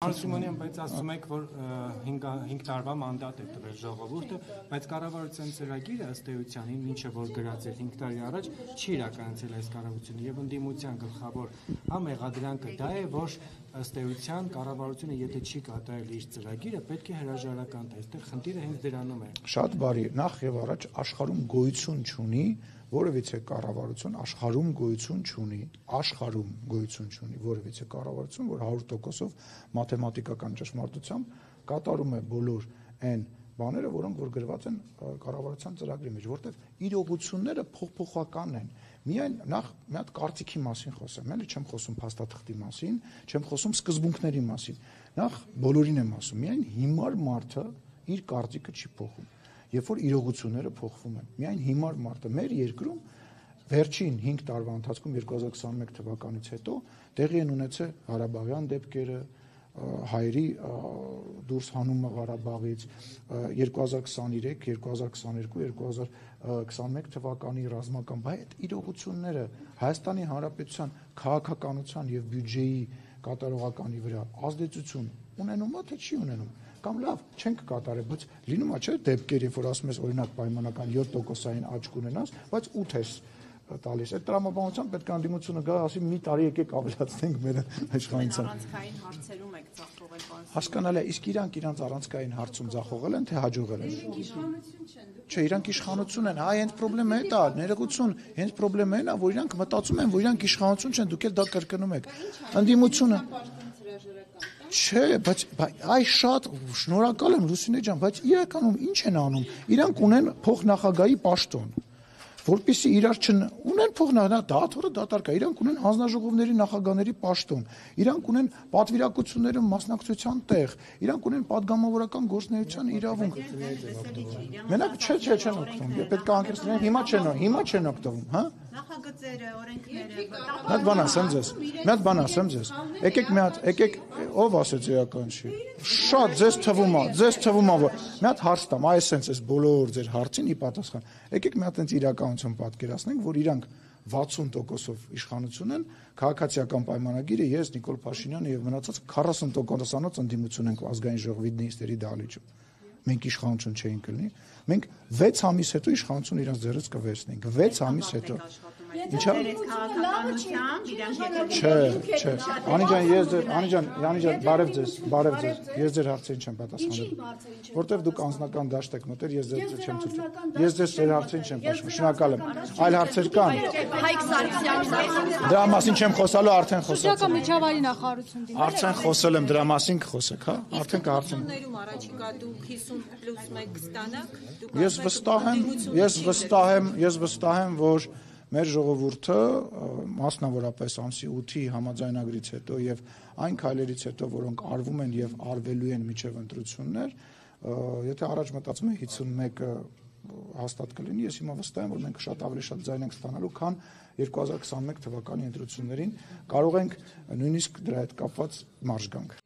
Արսումանյան, բայց ասում եք, որ 5 տարվա մանդատ է տվել ժողովուրդը, բայց կառավարության ծրագիրը ըստ էության, ինչը որ գրած էր 5 տարի առաջ, չի իրականացել այս կառավարությունը եւ ընդդիմության գլխավոր մեղադրանքը դա է, որ ըստ էության կառավարությունը եթե չի կատարել իր ծրագիրը, պետք է հրաժարական տա։ Այստեղ խնդիրը հենց դրանում է։ Շատ բարի, նախ եւ առաջ աշխարհում գոյություն չունի որևիցե կառավարություն աշխարհում գոյություն չունի որևիցե կառավարություն, որ 100%-ով մաթեմատիկական ճշմարտությամբ կատարում է բոլոր այն բաները, որոնք որ գրված են կառավարության ծրագրի մեջ, որտեղ իրողությունները փոփոխական են։ Միայն նախ մի հատ կարծիքի մասին խոսեմ, էլի չեմ խոսում փաստաթղթի մասին, չեմ խոսում սկզբունքների մասին։ Նախ բոլորին եմ ասում, միայն հիմար մարդը իր կարծիքը չի փոխում։ Երբ որ իրողությունները փոխվում են, միայն հիմար մարդը մեր երկրում վերջին 5 տարվա ընթացքում 2021 թվականից հետո տեղի են ունեցել Ղարաբաղյան դեպքերը, հայերի դուրս հանումը Ղարաբաղից, 2023, 2022, 2021 թվականի ռազմական այդ իրողությունները Հայաստանի Հանրապետության քաղաքականության եւ բյուջեի կատարողականի վրա ազդեցություն ունենում է թե չի ունենում։ Կամ լավ, չենք կատարել, բայց լինում է չէ դեպքեր, երբ որ ասում ես օրինակ պայմանական 7%-ային աճ կունենաս, բայց 8 ես տալիս։ Այդ տրամաբանությամբ պետք է անդիմությունը գա, ասի մի տարի եկեք ավելացնենք մեր իշխանության։ Առանցքային հարցերում եք ձախողել բան։ Հասկանալի է, իսկ իրանք առանցքային հարցում ձախողել են, թե հաջողել են։ Չէ, իրանք իշխանություն են, հենց պրոբլեմը է դա, ներողություն, հենց պրոբլեմը է նա, որ իրանք մտածում են, որ իրանք իշխանություն չեն, դուք էլ դա կրկնում եք։ Անդիմությունը Չէ, բայց այ շատ շնորհակալ եմ Լուսինե ջան, բայց իրականում ինչ են անում։ Իրանք ունեն փոխնախագահի պաշտոն, որպեսզի իրար ունեն փոխնախագահ, դաթորը դատարկա, իրանք ունեն հանձնաժողովների նախագահների պաշտոն, իրանք ունեն պատվիրակությունների մասնակցության տեղ, իրանք ունեն падգամավորական գործունեության իրավունք։ Մենակ չեն օգտվում, պետք է անկեղծ հիմա չեն օգտվում, հա։ Նախագծերը, օրենքները, Մի հատ բան ասեմ ձեզ։ Եկեք ով ասեց իրական չի։ Շատ ձեզ թվում է, որ մի հատ հարց տամ, այսենց էս բոլոր ձեր հարցին ի պատասխան։ Եկեք մի հատ այնց իրականություն պատկերացնենք, որ իրանք 60%-ով իշխանություն են, քաղաքացիական պայմանագիրը ես Նիկոլ Փաշինյանը եւ մնացած 40%-անոց ընդդիմություն ենք ազգային ժողովի նիստերի դահլիճում։ Մենք իշխանություն չէինք լինի, մենք 6 ամիս հետո իշխանություն իրանց ձեռից կվերցնենք, 6 ամիս հետո։ Ինչա՞։ Չէ։ Անիջան, բարև ձեզ, ես ձեր հարցերին չեմ պատասխանել, որտեվ դուք անձնական դաշտ եք մտել, ես ձեզ չեմ ցույց։ Ես ձեր հարցերին չեմ պատասխանում, շնորհակալ եմ։ Այլ հարցեր կան։ Հայկ Սարգսյանը Դրա մասին չեմ խոսալու, արդեն խոսացել։ Շրջակա միջավայրի նախարարություն դիմել։ Արդեն խոսել եմ, դրա մասին կխոսեք, հա։ Արդեն կհարցեմ։ առաջիկա դուք 50+1 կստանաք։ Ես վստահ եմ, որ մեր ժողովուրդը մասնավորապես ամսի 8-ի համաձայնագրից հետո եւ այն քայլերից հետո, որոնք արվում են եւ արվելու են միջև ընտրություններ, եթե առաջ մտածում է 51-ը հաստատ կլինի, ես հիմա վստահ եմ, որ մենք շատ ավելի շատ ձայն ենք ստանալու, քան 2021 թվականի ընտրություններին կարող ենք նույնիսկ դրա հետ կապված մարժ գանք։